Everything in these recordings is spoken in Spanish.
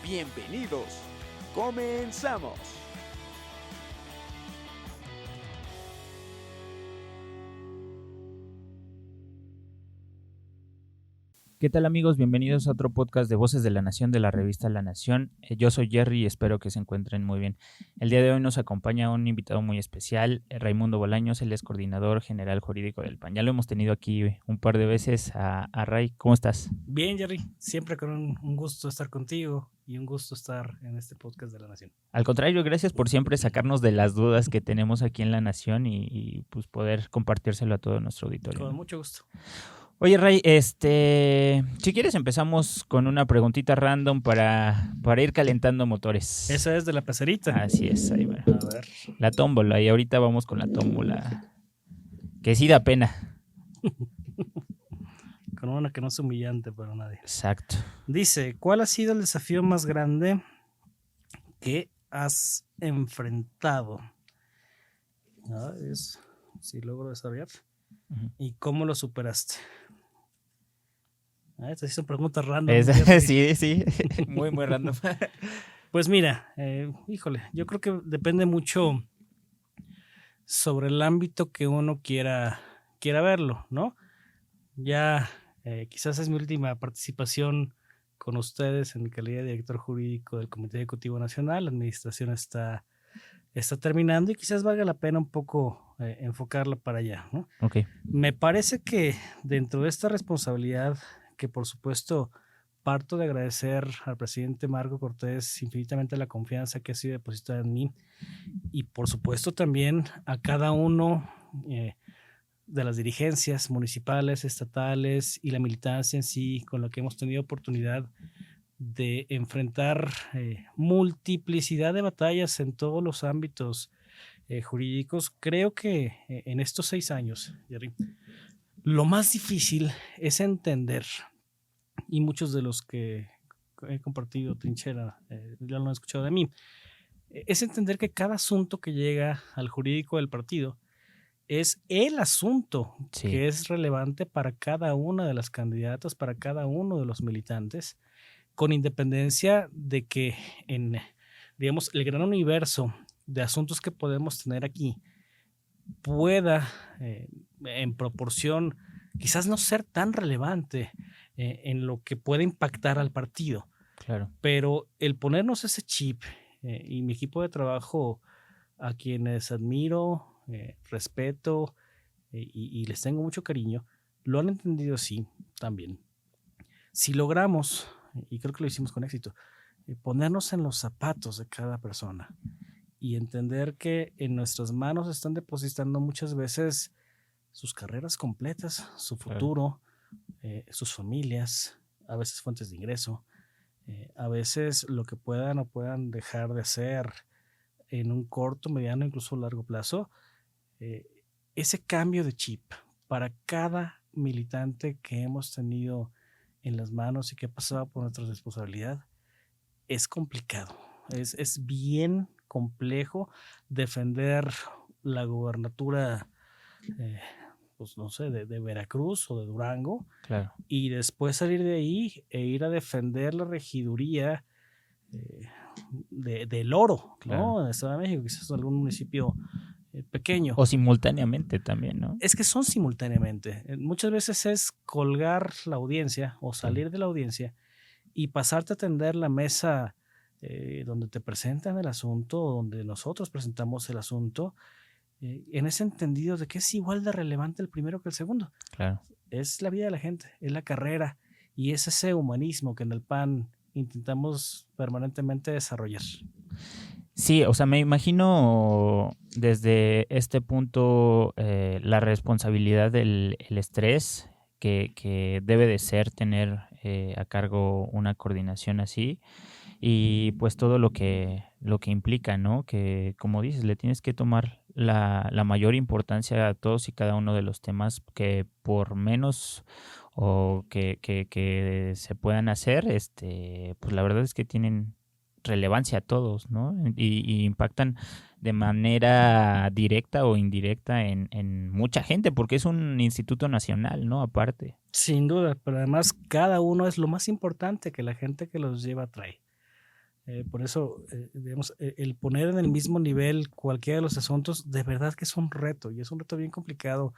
Bienvenidos. Comenzamos. ¿Qué tal, amigos? Bienvenidos a otro podcast de Voces de la Nación de la revista La Nación. Yo soy Jerry y espero que se encuentren muy bien. El día de hoy nos acompaña un invitado muy especial, Raimundo Bolaños. Él es coordinador general jurídico del PAN. Ya lo hemos tenido aquí un par de veces a Ray. ¿Cómo estás? Bien, Jerry. Siempre con un gusto estar contigo y un gusto estar en este podcast de La Nación. Al contrario, gracias por siempre sacarnos de las dudas que tenemos aquí en La Nación y pues poder compartírselo a todo nuestro auditorio. Con mucho gusto. Oye, Ray, si quieres empezamos con una preguntita random para ir calentando motores. Esa es de la pecerita. Así es, ahí va. A ver. La tómbola, y ahorita vamos con la tómbola. Que sí da pena. Con una que no es humillante para nadie. Exacto. Dice, ¿cuál ha sido el desafío más grande que has enfrentado? Si logro desarrollar. ¿Y cómo lo superaste? Estas sí son preguntas random. Sí. Muy random. Pues mira, yo creo que depende mucho sobre el ámbito que uno quiera verlo, ¿no? Ya quizás es mi última participación con ustedes en mi calidad de director jurídico del Comité Ejecutivo Nacional. La administración está terminando y quizás valga la pena un poco enfocarla para allá, ¿no? Okay. Me parece que dentro de esta responsabilidad, que por supuesto parto de agradecer al presidente Marco Cortés infinitamente la confianza que ha sido depositada en mí y por supuesto también a cada uno de las dirigencias municipales, estatales y la militancia en sí, con la que hemos tenido oportunidad de enfrentar multiplicidad de batallas en todos los ámbitos jurídicos. Creo que en estos 6 años, Jerry, lo más difícil es entender, y muchos de los que he compartido trinchera ya lo han escuchado de mí, es entender que cada asunto que llega al jurídico del partido es el asunto que es relevante para cada una de las candidatas, para cada uno de los militantes, con independencia de que en, digamos, el gran universo de asuntos que podemos tener aquí pueda, en proporción, quizás no ser tan relevante en lo que puede impactar al partido. Claro. Pero el ponernos ese chip y mi equipo de trabajo, a quienes admiro, respeto y les tengo mucho cariño, lo han entendido así también. Si logramos, y creo que lo hicimos con éxito, ponernos en los zapatos de cada persona y entender que en nuestras manos están depositando muchas veces sus carreras completas, su futuro, sus familias, a veces fuentes de ingreso, a veces lo que puedan o puedan dejar de hacer en un corto, mediano, incluso largo plazo. Ese cambio de chip para cada militante que hemos tenido en las manos y que ha pasado por nuestra responsabilidad es complicado, es bien complejo defender la gobernatura pues no sé, de Veracruz o de Durango, claro, y después salir de ahí e ir a defender la regiduría del Oro, claro, ¿no? En el Estado de México, quizás algún municipio pequeño. O simultáneamente también, ¿no? Es que son simultáneamente. Muchas veces es colgar la audiencia o salir de la audiencia y pasarte a atender la mesa donde te presentan el asunto, donde nosotros presentamos el asunto, en ese entendido de que es igual de relevante el primero que el segundo. Claro. Es la vida de la gente, es la carrera y es ese humanismo que en el PAN intentamos permanentemente desarrollar. Sí, o sea, me imagino desde este punto la responsabilidad del estrés que debe de ser tener a cargo una coordinación así y pues todo lo que implica, ¿no? Que como dices, le tienes que tomar la mayor importancia a todos y cada uno de los temas que por menos o que se puedan hacer, pues la verdad es que tienen relevancia a todos, ¿no? Y impactan de manera directa o indirecta en mucha gente, porque es un instituto nacional, ¿no? Aparte. Sin duda, pero además cada uno es lo más importante que la gente que los lleva trae. Por eso, digamos, el poner en el mismo nivel cualquiera de los asuntos, de verdad que es un reto, y es un reto bien complicado,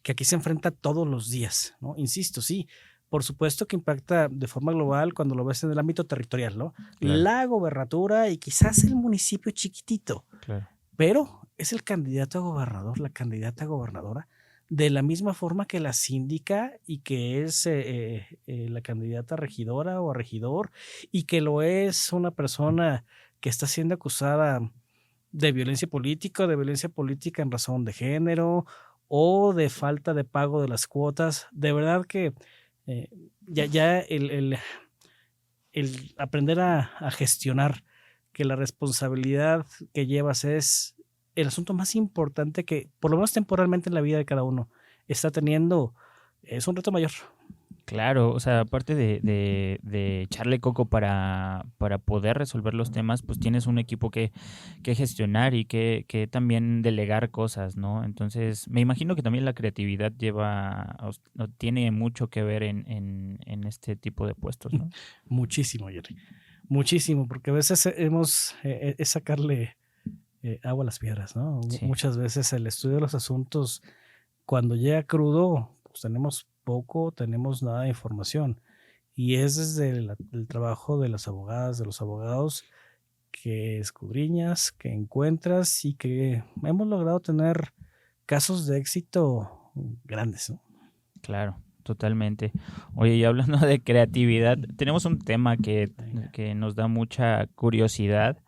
que aquí se enfrenta todos los días, ¿no? Insisto, sí, por supuesto que impacta de forma global cuando lo ves en el ámbito territorial, ¿no? Claro. La gobernatura y quizás el municipio chiquitito, Claro. pero es el candidato a gobernador, la candidata a gobernadora, de la misma forma que la síndica y que es la candidata a regidora o a regidor, y que lo es una persona que está siendo acusada de violencia política, en razón de género o de falta de pago de las cuotas. De verdad que eh, ya el aprender a gestionar que la responsabilidad que llevas es el asunto más importante que, por lo menos temporalmente en la vida de cada uno, está teniendo, es un reto mayor. Claro, o sea, aparte de echarle coco para poder resolver los temas, pues tienes un equipo que gestionar y que también delegar cosas, ¿no? Entonces, me imagino que también la creatividad lleva, o tiene mucho que ver en este tipo de puestos, ¿no? Muchísimo, Jerry. Muchísimo, porque a veces es sacarle agua a las piedras, ¿no? Sí. Muchas veces el estudio de los asuntos, cuando llega crudo, pues tenemos nada de información. Y es desde el trabajo de las abogadas, de los abogados, que escudriñas, que encuentras y que hemos logrado tener casos de éxito grandes, ¿no? Claro, totalmente. Oye, y hablando de creatividad, tenemos un tema que nos da mucha curiosidad.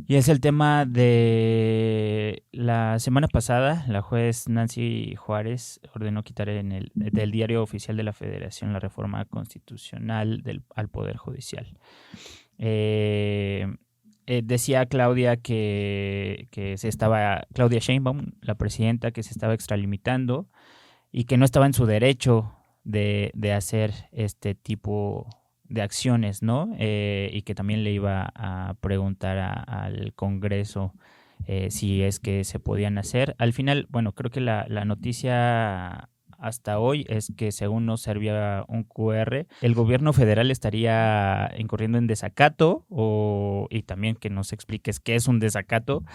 Y es el tema de la semana pasada, la juez Nancy Juárez ordenó quitar del diario oficial de la Federación la reforma constitucional al Poder Judicial. Decía Claudia Claudia Sheinbaum, la presidenta, que se estaba extralimitando y que no estaba en su derecho de hacer este tipo de acciones, ¿no? Y que también le iba a preguntar al Congreso si es que se podían hacer. Al final, bueno, creo que la noticia hasta hoy es que según no servía un QR, el gobierno federal estaría incurriendo en desacato y también que nos expliques qué es un desacato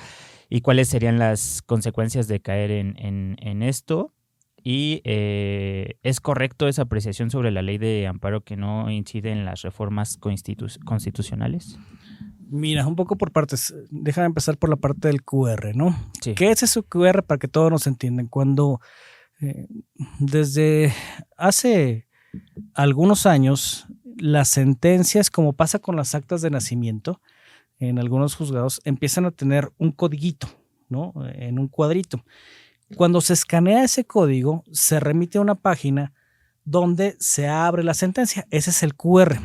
y cuáles serían las consecuencias de caer en esto. Y ¿es correcto esa apreciación sobre la ley de amparo que no incide en las reformas constitucionales? Mira, un poco por partes. Déjame empezar por la parte del QR, ¿no? Sí. ¿Qué es ese QR para que todos nos entiendan? Cuando desde hace algunos años las sentencias, como pasa con las actas de nacimiento, en algunos juzgados empiezan a tener un codiguito, ¿no? En un cuadrito. Cuando se escanea ese código, se remite a una página donde se abre la sentencia. Ese es el QR.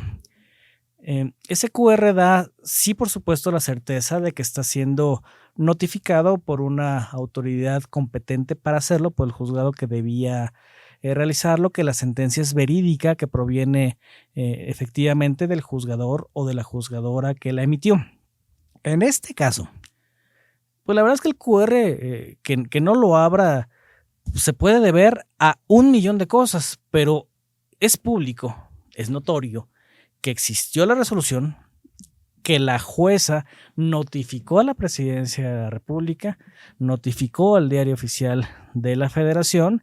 Ese QR da, sí, por supuesto, la certeza de que está siendo notificado por una autoridad competente para hacerlo, por el juzgado que debía realizarlo, que la sentencia es verídica, que proviene efectivamente del juzgador o de la juzgadora que la emitió. En este caso, pues la verdad es que el QR, que no lo abra, se puede deber a 1,000,000 de cosas, pero es público, es notorio que existió la resolución, que la jueza notificó a la Presidencia de la República, notificó al Diario Oficial de la Federación,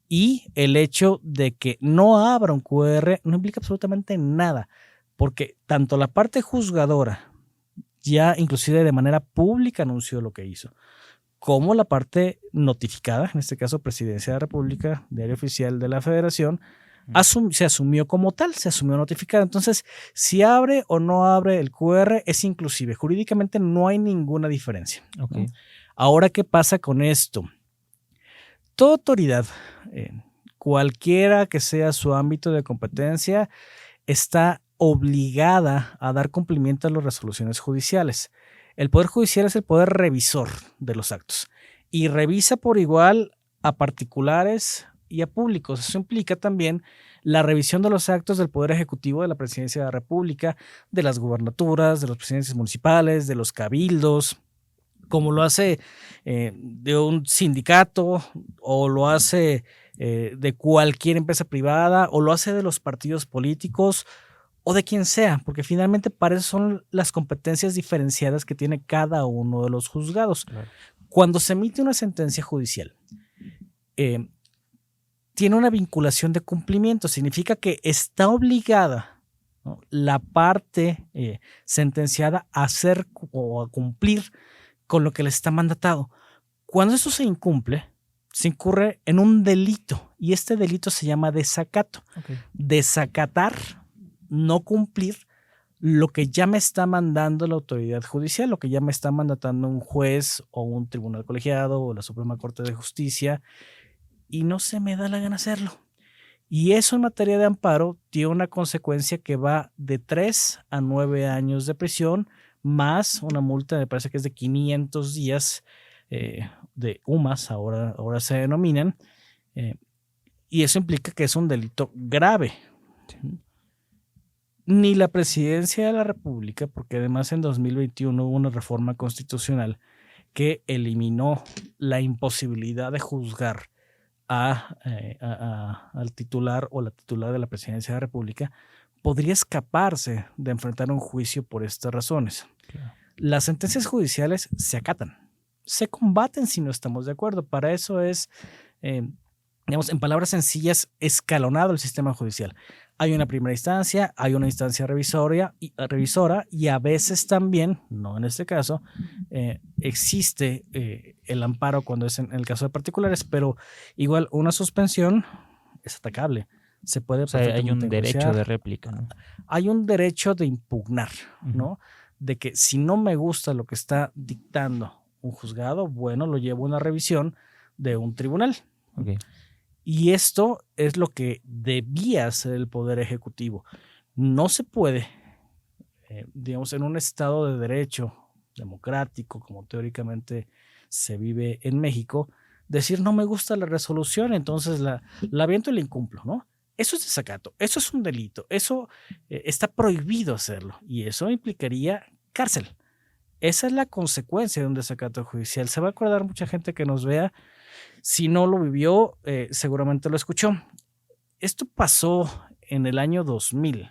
y el hecho de que no abra un QR no implica absolutamente nada, porque tanto la parte juzgadora ya inclusive de manera pública anunció lo que hizo, como la parte notificada, en este caso Presidencia de la República, Diario Oficial de la Federación, se asumió como tal, se asumió notificada. Entonces, si abre o no abre el QR, es inclusive. Jurídicamente no hay ninguna diferencia. Okay. ¿No? Ahora, ¿qué pasa con esto? Toda autoridad, cualquiera que sea su ámbito de competencia, está obligada a dar cumplimiento a las resoluciones judiciales. El Poder Judicial es el poder revisor de los actos y revisa por igual a particulares y a públicos. Eso implica también la revisión de los actos del Poder Ejecutivo de la Presidencia de la República, de las gubernaturas, de las presidencias municipales, de los cabildos, como lo hace de un sindicato o lo hace de cualquier empresa privada o lo hace de los partidos políticos o de quien sea, porque finalmente para eso son las competencias diferenciadas que tiene cada uno de los juzgados. Claro. Cuando se emite una sentencia judicial, tiene una vinculación de cumplimiento, significa que está obligada, ¿no?, la parte sentenciada a hacer o a cumplir con lo que le está mandatado. Cuando eso se incumple, se incurre en un delito, y este delito se llama desacato. Okay. Desacatar, no cumplir lo que ya me está mandando la autoridad judicial, lo que ya me está mandatando un juez o un tribunal colegiado o la Suprema Corte de Justicia, y no se me da la gana hacerlo. Y eso en materia de amparo tiene una consecuencia que va de 3 a 9 años de prisión, más una multa, me parece que es de 500 días de UMAS, ahora se denominan, y eso implica que es un delito grave. Sí. Ni la Presidencia de la República, porque además en 2021 hubo una reforma constitucional que eliminó la imposibilidad de juzgar al titular o la titular de la Presidencia de la República, podría escaparse de enfrentar un juicio por estas razones. Claro. Las sentencias judiciales se acatan, se combaten si no estamos de acuerdo. Para eso es, digamos, en palabras sencillas, escalonado el sistema judicial. Hay una primera instancia, hay una instancia revisora y a veces también, no en este caso, existe el amparo cuando es en el caso de particulares, pero igual una suspensión es atacable. Se puede, o sea, hay un derecho de réplica, ¿no? Hay un derecho de impugnar, ¿no? De que si no me gusta lo que está dictando un juzgado, bueno, lo llevo a una revisión de un tribunal. Okay. Y esto es lo que debía hacer el Poder Ejecutivo. No se puede, digamos, en un Estado de derecho democrático, como teóricamente se vive en México, decir no me gusta la resolución, entonces la aviento y la incumplo, ¿no? Eso es desacato, eso es un delito, eso está prohibido hacerlo y eso implicaría cárcel. Esa es la consecuencia de un desacato judicial. Se va a acordar mucha gente que nos vea. Si no lo vivió, seguramente lo escuchó. Esto pasó en el año 2000,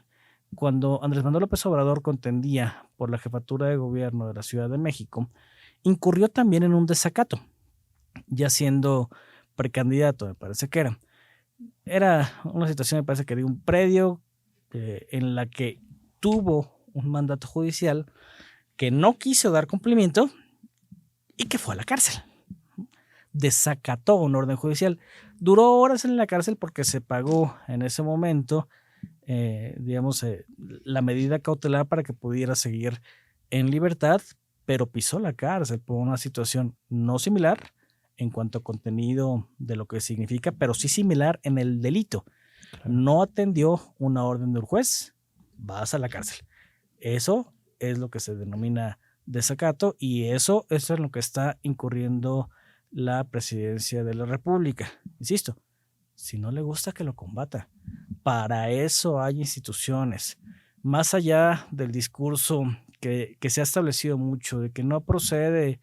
cuando Andrés Manuel López Obrador contendía por la jefatura de gobierno de la Ciudad de México, incurrió también en un desacato, ya siendo precandidato, me parece que era. Era una situación, me parece que de un predio en la que tuvo un mandato judicial que no quiso dar cumplimiento y que fue a la cárcel. Desacató un orden judicial. Duró horas en la cárcel porque se pagó en ese momento, la medida cautelar para que pudiera seguir en libertad, pero pisó la cárcel por una situación no similar en cuanto a contenido de lo que significa, pero sí similar en el delito. Claro. No atendió una orden del juez, vas a la cárcel. Eso es lo que se denomina desacato y eso es en lo que está incurriendo la Presidencia de la República. Insisto, si no le gusta que lo combata. Para eso hay instituciones. Más allá del discurso que se ha establecido mucho de que no procede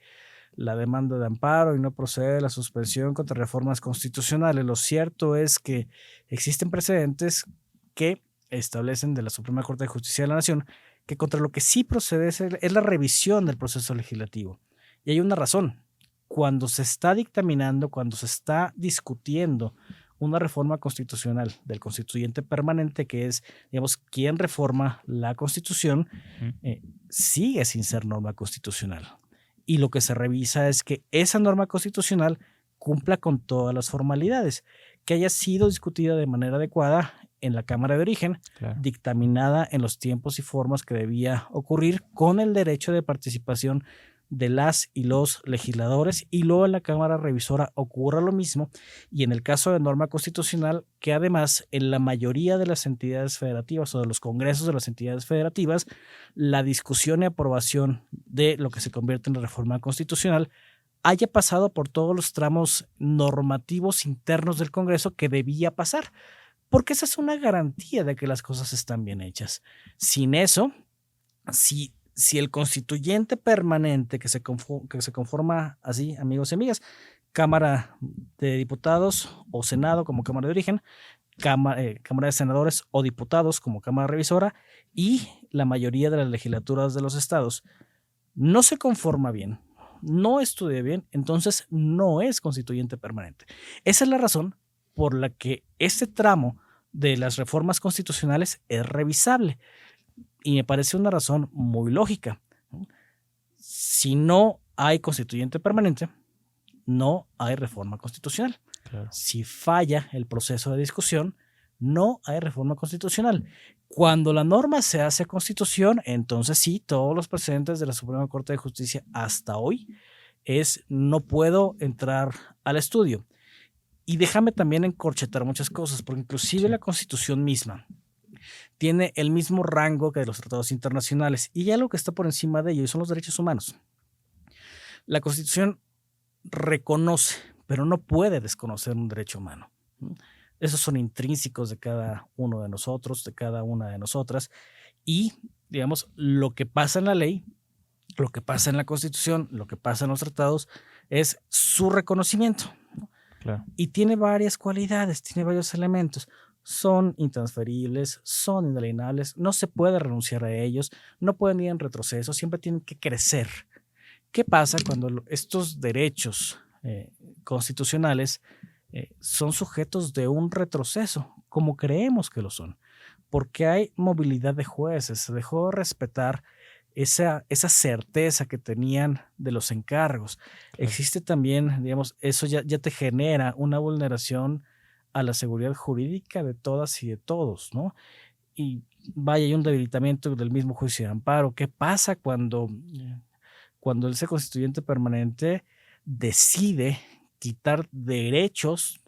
la demanda de amparo y no procede la suspensión contra reformas constitucionales, lo cierto es que existen precedentes que establecen de la Suprema Corte de Justicia de la Nación que contra lo que sí procede es la revisión del proceso legislativo. Y hay una razón. Cuando se está dictaminando, cuando se está discutiendo una reforma constitucional del constituyente permanente, que es, digamos, quien reforma la Constitución, sigue sin ser norma constitucional. Y lo que se revisa es que esa norma constitucional cumpla con todas las formalidades, que haya sido discutida de manera adecuada en la Cámara de Origen, claro, dictaminada en los tiempos y formas que debía ocurrir, con el derecho de participación de las y los legisladores, y luego en la Cámara Revisora ocurra lo mismo, y en el caso de norma constitucional, que además en la mayoría de las entidades federativas o de los congresos de las entidades federativas, la discusión y aprobación de lo que se convierte en reforma constitucional haya pasado por todos los tramos normativos internos del Congreso que debía pasar, porque esa es una garantía de que las cosas están bien hechas. Sin eso, si el constituyente permanente que se conforma así, amigos y amigas, Cámara de Diputados o Senado como Cámara de Origen, Cámara de Senadores o diputados como Cámara Revisora y la mayoría de las legislaturas de los estados no se conforma bien, no estudia bien, entonces no es constituyente permanente. Esa es la razón por la que este tramo de las reformas constitucionales es revisable y me parece una razón muy lógica. Si no hay constituyente permanente, no hay reforma constitucional. Claro. Si falla el proceso de discusión, no hay reforma constitucional. Cuando la norma se hace constitución, entonces sí, todos los precedentes de la Suprema Corte de Justicia hasta hoy no puedo entrar al estudio. Y déjame también encorchetar muchas cosas, porque inclusive la Constitución misma tiene el mismo rango que de los tratados internacionales y algo que está por encima de ello y son los derechos humanos. La Constitución reconoce, pero no puede desconocer un derecho humano. Esos son intrínsecos de cada uno de nosotros, de cada una de nosotras. Y, digamos, lo que pasa en la ley, lo que pasa en la Constitución, lo que pasa en los tratados, es su reconocimiento. Claro. Y tiene varias cualidades, tiene varios elementos. Son intransferibles, son inalienables, no se puede renunciar a ellos, no pueden ir en retroceso, siempre tienen que crecer. ¿Qué pasa cuando estos derechos constitucionales son sujetos de un retroceso, como creemos que lo son? Porque hay movilidad de jueces, se dejó de respetar esa certeza que tenían de los encargos. Claro. Existe también, digamos, eso ya te genera una vulneración a la seguridad jurídica de todas y de todos, ¿no? Y vaya, hay un debilitamiento del mismo juicio de amparo. ¿Qué pasa cuando ese constituyente permanente decide quitar derechos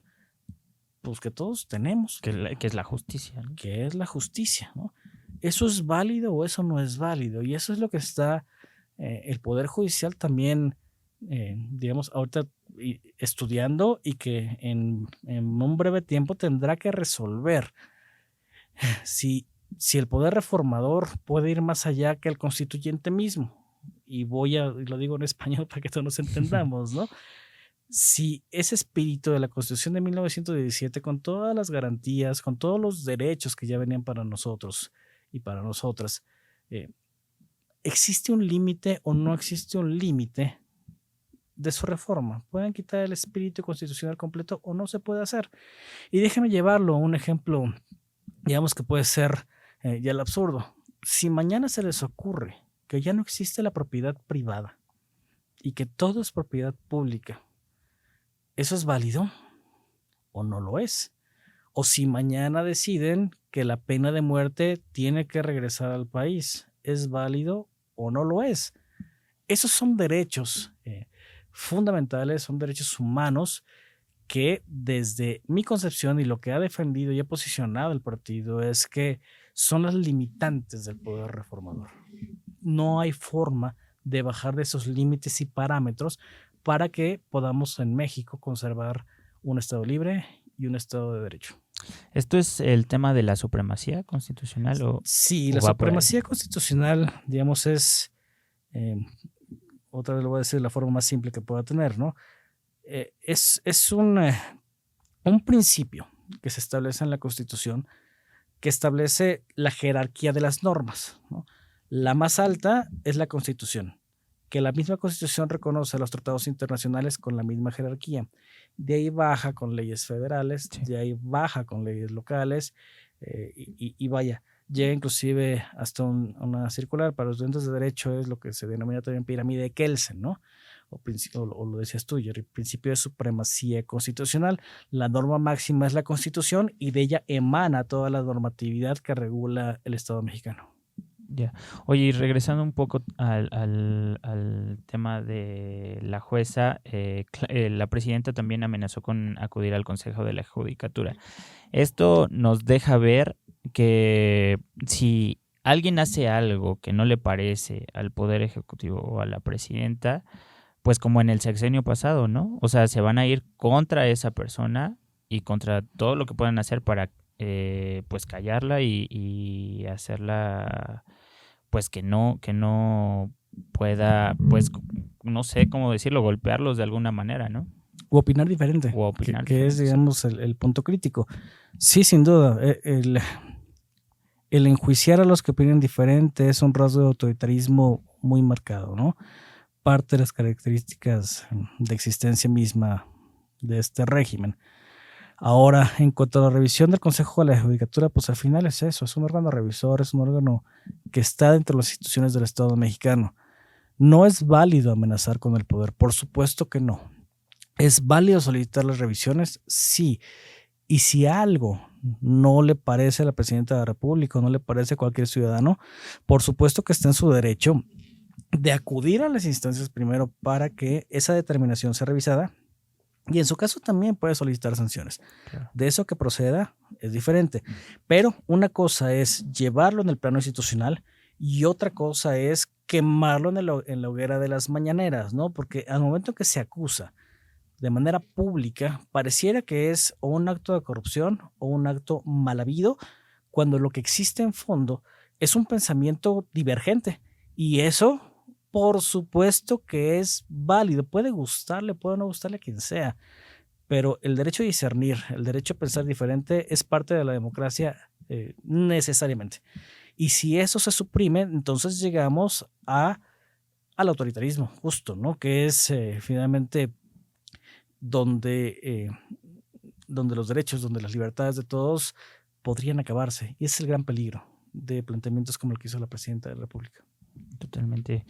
pues, que todos tenemos? Que es la justicia, ¿no? Que es la justicia, ¿no? ¿Eso es válido o eso no es válido? Y eso es lo que está el Poder Judicial también, digamos, ahorita estudiando y que en un breve tiempo tendrá que resolver si el Poder Reformador puede ir más allá que el constituyente mismo. Y lo digo en español para que todos nos entendamos, ¿no? Si ese espíritu de la Constitución de 1917, con todas las garantías, con todos los derechos que ya venían para nosotros y para nosotras, ¿existe un límite o no existe un límite de su reforma? ¿Pueden quitar el espíritu constitucional completo o no se puede hacer? Y déjenme llevarlo a un ejemplo, digamos que puede ser ya el absurdo. Si mañana se les ocurre que ya no existe la propiedad privada y que todo es propiedad pública, ¿eso es válido o no lo es? O si mañana deciden que la pena de muerte tiene que regresar al país, ¿es válido o no lo es? Esos son derechos fundamentales, son derechos humanos que desde mi concepción y lo que ha defendido y ha posicionado el partido es que son las limitantes del poder reformador. No hay forma de bajar de esos límites y parámetros para que podamos en México conservar un Estado libre y un Estado de derecho. ¿Esto es el tema de la supremacía constitucional? Sí, la supremacía constitucional, digamos, es, otra vez lo voy a decir de la forma más simple que pueda tener, ¿no? Es un principio que se establece en la Constitución que establece la jerarquía de las normas, ¿no? La más alta es la Constitución, que la misma Constitución reconoce a los tratados internacionales con la misma jerarquía. De ahí baja con leyes federales, sí. De ahí baja con leyes locales y vaya, llega inclusive hasta una circular para los estudiantes de derecho, es lo que se denomina también pirámide de Kelsen, ¿no? O lo decías tú, Jerry, principio de supremacía constitucional. La norma máxima es la Constitución y de ella emana toda la normatividad que regula el Estado mexicano. Ya. Oye, y regresando un poco al tema de la jueza, la presidenta también amenazó con acudir al Consejo de la Judicatura. Esto nos deja ver que si alguien hace algo que no le parece al Poder Ejecutivo o a la presidenta, pues como en el sexenio pasado, ¿no? O sea, se van a ir contra esa persona y contra todo lo que puedan hacer para pues callarla y hacerla pues que no pueda, pues no sé cómo decirlo, golpearlos de alguna manera, ¿no? O opinar diferente. O opinar que es, diferente, digamos, el punto crítico. Sí, sin duda. El enjuiciar a los que opinan diferente es un rasgo de autoritarismo muy marcado, ¿no? Parte de las características de existencia misma de este régimen. Ahora, en cuanto a la revisión del Consejo de la Judicatura, pues al final es eso, es un órgano revisor, es un órgano que está dentro de las instituciones del Estado mexicano. No es válido amenazar con el poder, por supuesto que no. ¿Es válido solicitar las revisiones? Sí. Y si algo no le parece a la presidenta de la República o no le parece a cualquier ciudadano, por supuesto que está en su derecho de acudir a las instancias primero para que esa determinación sea revisada y en su caso también puede solicitar sanciones. Claro. De eso que proceda es diferente. Pero una cosa es llevarlo en el plano institucional y otra cosa es quemarlo en la hoguera de las mañaneras, ¿no? Porque al momento que se acusa de manera pública, pareciera que es o un acto de corrupción o un acto mal habido, cuando lo que existe en fondo es un pensamiento divergente. Y eso, por supuesto que es válido. Puede gustarle, puede no gustarle a quien sea, pero el derecho a discernir, el derecho a pensar diferente es parte de la democracia necesariamente. Y si eso se suprime, entonces llegamos al autoritarismo, justo, ¿no? Que es finalmente donde los derechos, donde las libertades de todos podrían acabarse. Y ese es el gran peligro de planteamientos como el que hizo la presidenta de la República. Totalmente.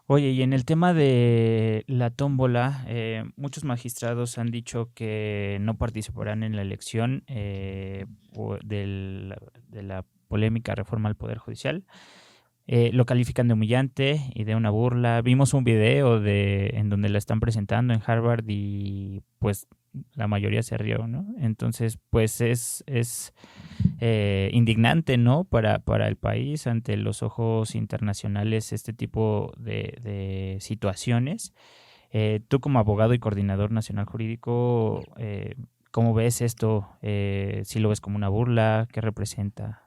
Oye, y en el tema de la tómbola, muchos magistrados han dicho que no participarán en la elección de la polémica reforma al Poder Judicial. Lo califican de humillante y de una burla. Vimos un video en donde la están presentando en Harvard y pues la mayoría se rió, ¿no? Entonces, pues es indignante, ¿no? Para el país ante los ojos internacionales este tipo de situaciones. Tú como abogado y coordinador nacional jurídico, ¿cómo ves esto? ¿Si lo ves como una burla? ¿Qué representa?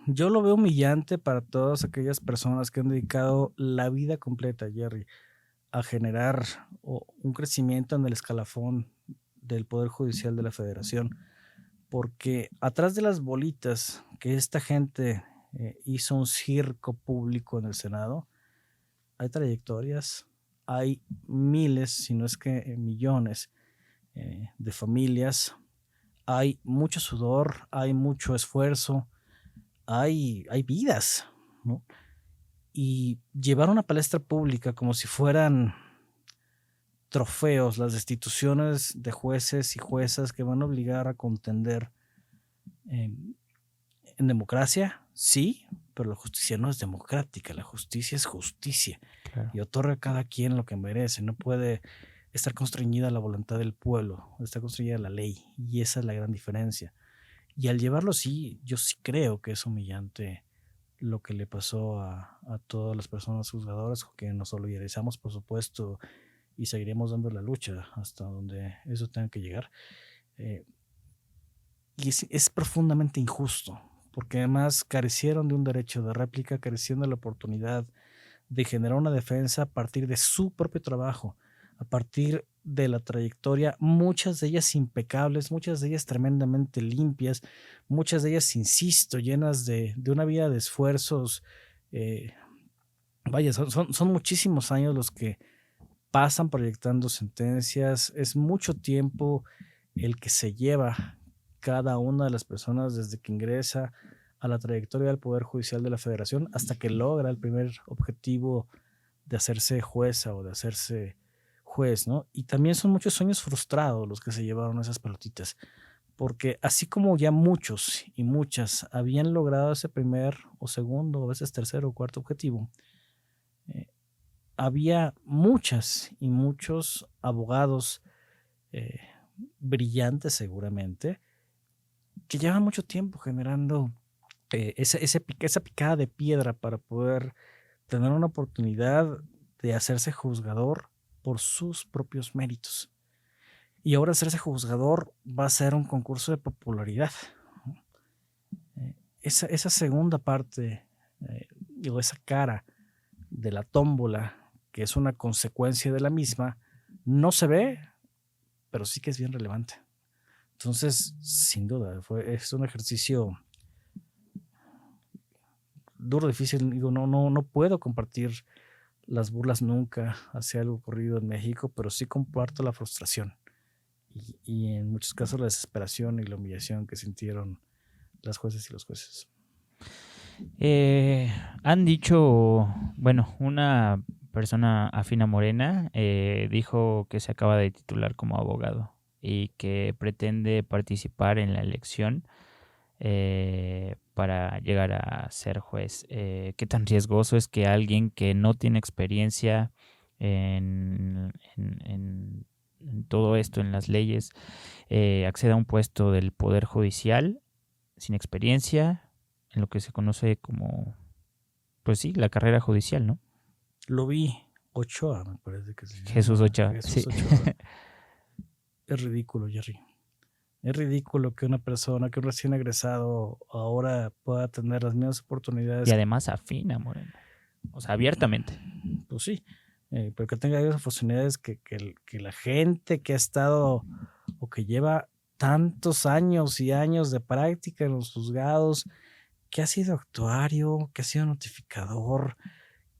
Yo lo veo humillante para todas aquellas personas que han dedicado la vida completa, Jerry, a generar un crecimiento en el escalafón del Poder Judicial de la Federación, porque atrás de las bolitas que esta gente hizo un circo público en el Senado, hay trayectorias, hay miles, si no es que millones de familias, hay mucho sudor, hay mucho esfuerzo, hay vidas, ¿no? Y llevar una palestra pública como si fueran trofeos, las destituciones de jueces y juezas que van a obligar a contender en democracia, sí, pero la justicia no es democrática, la justicia es justicia. Claro. Y otorga a cada quien lo que merece, no puede estar constreñida a la voluntad del pueblo, está constreñida a la ley, y esa es la gran diferencia. Y al llevarlo así, yo sí creo que es humillante lo que le pasó a todas las personas juzgadoras, que nos solidarizamos, por supuesto, y seguiremos dando la lucha hasta donde eso tenga que llegar. Y es profundamente injusto, porque además carecieron de un derecho de réplica, carecieron de la oportunidad de generar una defensa a partir de su propio trabajo, a partir de la trayectoria, muchas de ellas impecables, muchas de ellas tremendamente limpias, muchas de ellas, insisto, llenas de una vida de esfuerzos. Vaya, son muchísimos años los que pasan proyectando sentencias, es mucho tiempo el que se lleva cada una de las personas desde que ingresa a la trayectoria del Poder Judicial de la Federación hasta que logra el primer objetivo de hacerse jueza o de hacerse juez, ¿no? Y también son muchos sueños frustrados los que se llevaron esas pelotitas, porque así como ya muchos y muchas habían logrado ese primer o segundo, a veces tercero o cuarto objetivo, había muchas y muchos abogados brillantes seguramente, que llevan mucho tiempo generando esa picada de piedra para poder tener una oportunidad de hacerse juzgador por sus propios méritos. Y ahora hacerse juzgador va a ser un concurso de popularidad. Esa segunda parte, o esa cara de la tómbola, que es una consecuencia de la misma, No se ve, pero sí que es bien relevante. Entonces, sin duda, es un ejercicio duro, difícil. Digo, no puedo compartir las burlas nunca hacia algo ocurrido en México, pero sí comparto la frustración y en muchos casos la desesperación y la humillación que sintieron las jueces y los jueces. Han dicho, bueno, una persona afín a Morena dijo que se acaba de titular como abogado y que pretende participar en la elección para llegar a ser juez. ¿Qué tan riesgoso es que alguien que no tiene experiencia en todo esto, en las leyes, acceda a un puesto del Poder Judicial sin experiencia en lo que se conoce como, pues sí, la carrera judicial, ¿no? Lo vi, Ochoa, me parece que se llama. Jesús Ochoa, Jesús sí. Ochoa. Es ridículo, Jerry. Es ridículo que una persona, que un recién egresado ahora pueda tener las mismas oportunidades. Y además afina, Morena. O sea, abiertamente. Pues sí, pero que tenga esas oportunidades que la gente que ha estado o que lleva tantos años y años de práctica en los juzgados, que ha sido actuario, que ha sido notificador,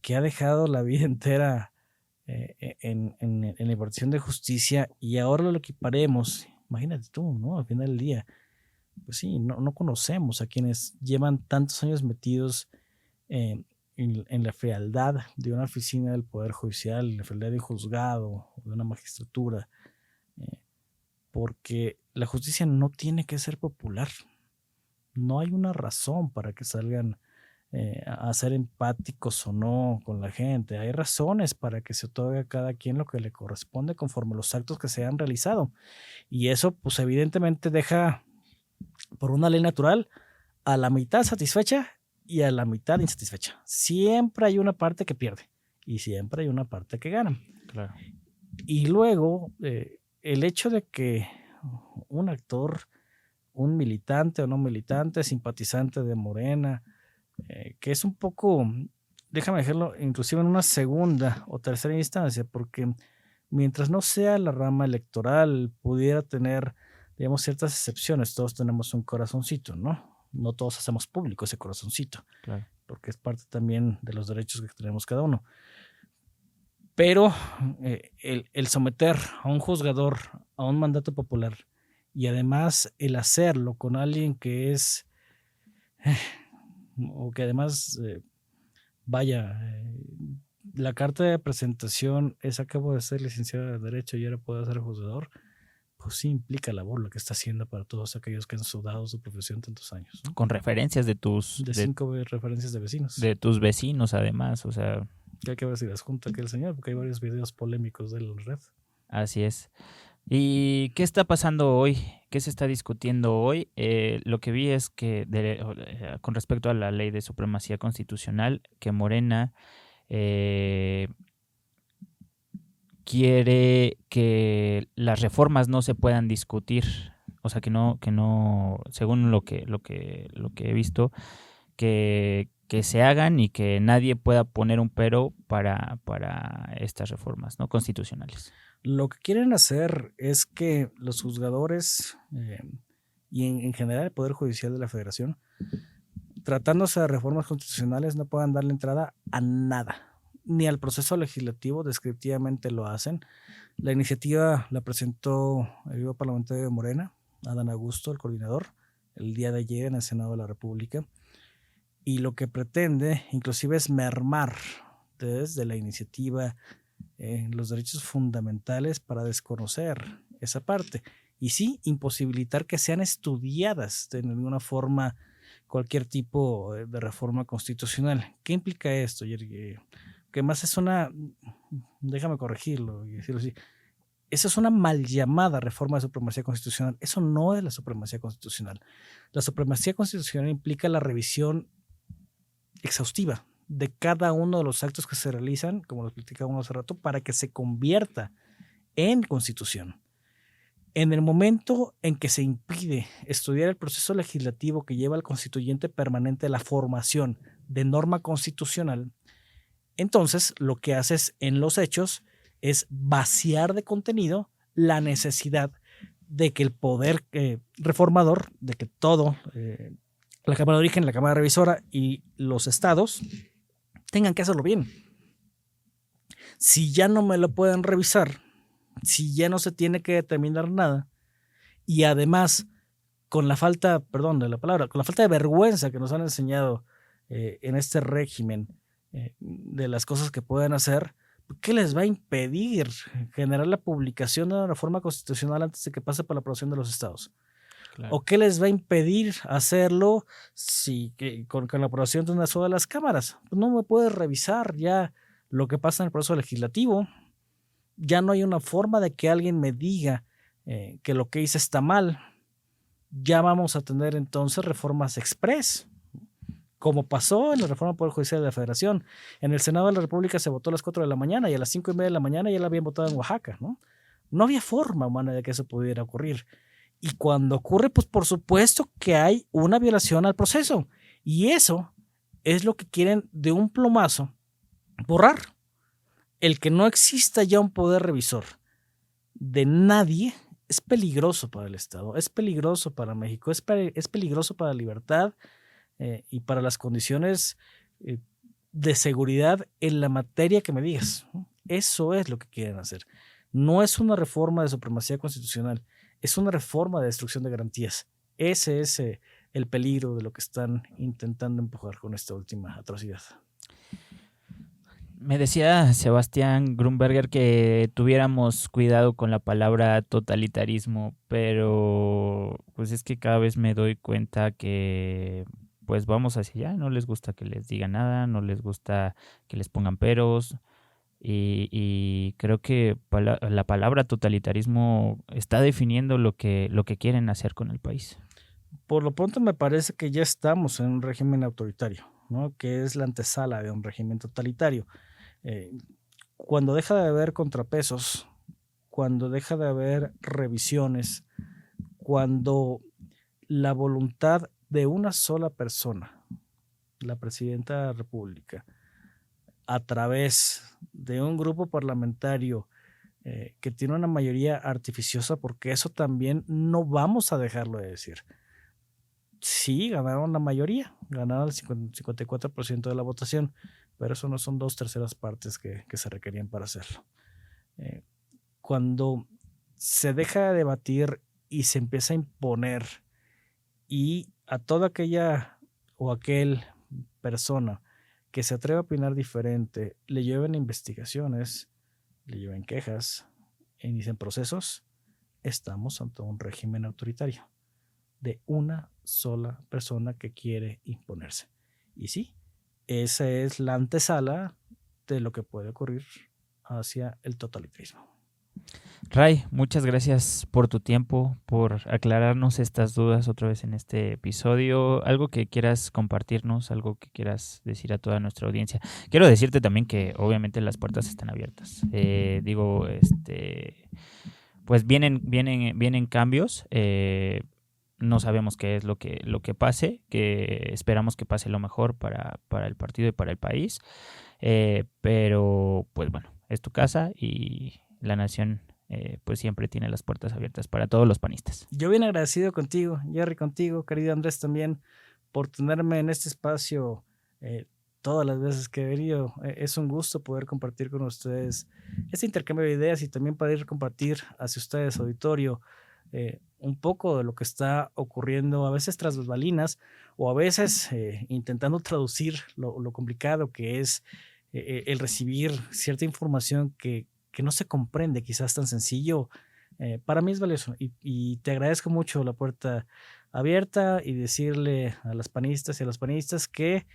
que ha dejado la vida entera en la impartición de justicia y ahora lo equiparemos. Imagínate tú, ¿no? Al final del día, pues sí, no conocemos a quienes llevan tantos años metidos en la frialdad de una oficina del Poder Judicial, en la frialdad de un juzgado, de una magistratura, porque la justicia no tiene que ser popular. No hay una razón para que salgan a ser empáticos o no con la gente. Hay razones para que se otorgue a cada quien lo que le corresponde conforme a los actos que se han realizado. Y eso, pues evidentemente deja por una ley natural a la mitad satisfecha y a la mitad insatisfecha. Siempre hay una parte que pierde y siempre hay una parte que gana. Claro. Y luego, el hecho de que un actor, un militante o no militante, simpatizante de Morena, que es un poco, déjame dejarlo, inclusive en una segunda o tercera instancia, porque mientras no sea la rama electoral, pudiera tener, digamos, ciertas excepciones. Todos tenemos un corazoncito, ¿no? No todos hacemos público ese corazoncito, Claro. porque es parte también de los derechos que tenemos cada uno. Pero el someter a un juzgador a un mandato popular y además el hacerlo con alguien que es, o que además, la carta de presentación es: acabo de ser licenciado de Derecho y ahora puedo ser juzgador, pues sí implica la burla que está haciendo para todos aquellos que han sudado su profesión tantos años, ¿no? Con referencias de tus... De 5 referencias de vecinos. De tus vecinos, además, o sea... Que hay que ver si las junta aquel señor, porque hay varios videos polémicos de él en red. Así es. ¿Y qué está pasando hoy? ¿Qué se está discutiendo hoy? Lo que vi es que con respecto a la ley de supremacía constitucional, que Morena quiere que las reformas no se puedan discutir. O sea, que no, según lo que he visto, que se hagan y que nadie pueda poner un pero para estas reformas, ¿no?, constitucionales. Lo que quieren hacer es que los juzgadores y en general el Poder Judicial de la Federación, tratándose de reformas constitucionales, no puedan darle entrada a nada, ni al proceso legislativo. Descriptivamente lo hacen. La iniciativa la presentó el grupo parlamentario de Morena, Adán Augusto, el coordinador, el día de ayer en el Senado de la República. Y lo que pretende, inclusive, es mermar desde la iniciativa los derechos fundamentales para desconocer esa parte. Y sí, imposibilitar que sean estudiadas de ninguna forma cualquier tipo de reforma constitucional. ¿Qué implica esto, Jerry? Que más es una, déjame corregirlo y decirlo así, esa es una mal llamada reforma de supremacía constitucional. Eso no es la supremacía constitucional. La supremacía constitucional implica la revisión exhaustiva de cada uno de los actos que se realizan, como lo platicábamos hace rato, para que se convierta en constitución. En el momento en que se impide estudiar el proceso legislativo que lleva al constituyente permanente a la formación de norma constitucional, entonces lo que haces en los hechos es vaciar de contenido la necesidad de que el poder reformador, de que todo, la Cámara de Origen, la Cámara Revisora y los estados tengan que hacerlo bien. Si ya no me lo pueden revisar, si ya no se tiene que determinar nada, y además con la falta, perdón de la palabra, con la falta de vergüenza que nos han enseñado en este régimen de las cosas que pueden hacer, ¿qué les va a impedir generar la publicación de una reforma constitucional antes de que pase por la aprobación de los estados? Claro. ¿O qué les va a impedir hacerlo con la aprobación de una sola de las cámaras? Pues no me puedes revisar ya lo que pasa en el proceso legislativo. Ya no hay una forma de que alguien me diga que lo que hice está mal. Ya vamos a tener entonces reformas express, como pasó en la reforma del Poder Judicial de la Federación. En el Senado de la República se votó a las 4 de la mañana y a las 5:30 de la mañana ya la habían votado en Oaxaca, ¿no? No había forma humana de que eso pudiera ocurrir. Y cuando ocurre, pues por supuesto que hay una violación al proceso. Y eso es lo que quieren de un plumazo borrar. El que no exista ya un poder revisor de nadie es peligroso para el Estado, es peligroso para México, es peligroso para la libertad y para las condiciones de seguridad en la materia que me digas. Eso es lo que quieren hacer. No es una reforma de supremacía constitucional, es una reforma de destrucción de garantías. Ese es el peligro de lo que están intentando empujar con esta última atrocidad. Me decía Sebastián Grunberger que tuviéramos cuidado con la palabra totalitarismo, pero pues es que cada vez me doy cuenta que pues vamos hacia allá, no les gusta que les digan nada, no les gusta que les pongan peros y creo que la palabra totalitarismo está definiendo lo que quieren hacer con el país. Por lo pronto me parece que ya estamos en un régimen autoritario, ¿no? Que es la antesala de un régimen totalitario. Cuando deja de haber contrapesos, cuando deja de haber revisiones, cuando la voluntad de una sola persona, la presidenta de la República, a través de un grupo parlamentario que tiene una mayoría artificiosa, porque eso también no vamos a dejarlo de decir. Sí, ganaron la mayoría, ganaron el 54% de la votación, pero eso no son 2/3 partes que se requerían para hacerlo. Cuando se deja de debatir y se empieza a imponer y a toda aquella o aquel persona que se atreve a opinar diferente le lleven investigaciones, le lleven quejas, inicien procesos, estamos ante un régimen autoritario de una sola persona que quiere imponerse. Y sí, esa es la antesala de lo que puede ocurrir hacia el totalitarismo. Ray, muchas gracias por tu tiempo, por aclararnos estas dudas otra vez en este episodio. Algo que quieras compartirnos, algo que quieras decir a toda nuestra audiencia. Quiero decirte también que obviamente las puertas están abiertas. Pues vienen cambios. No sabemos qué es lo que pase, que esperamos que pase lo mejor para el partido y para el país. Pero pues bueno, es tu casa y la nación pues siempre tiene las puertas abiertas para todos los panistas. Yo bien agradecido contigo, Jerry, contigo, querido Andrés también, por tenerme en este espacio todas las veces que he venido. Es un gusto poder compartir con ustedes este intercambio de ideas y también poder compartir hacia ustedes, auditorio, un poco de lo que está ocurriendo, a veces tras bambalinas o a veces intentando traducir lo complicado que es el recibir cierta información que no se comprende quizás tan sencillo. Para mí es valioso y te agradezco mucho la puerta abierta y decirle a las panistas y a los panistas que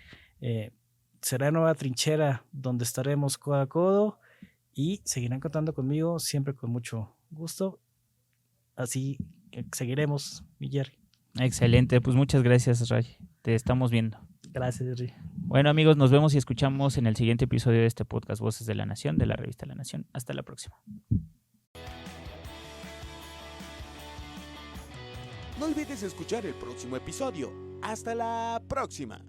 será nueva trinchera donde estaremos codo a codo y seguirán contando conmigo siempre con mucho gusto. Así seguiremos, Jerry. Excelente, pues muchas gracias, Ray. Te estamos viendo. Gracias, Jerry. Bueno, amigos, nos vemos y escuchamos en el siguiente episodio de este podcast Voces de la Nación, de la revista La Nación. Hasta la próxima. No olvides escuchar el próximo episodio. Hasta la próxima.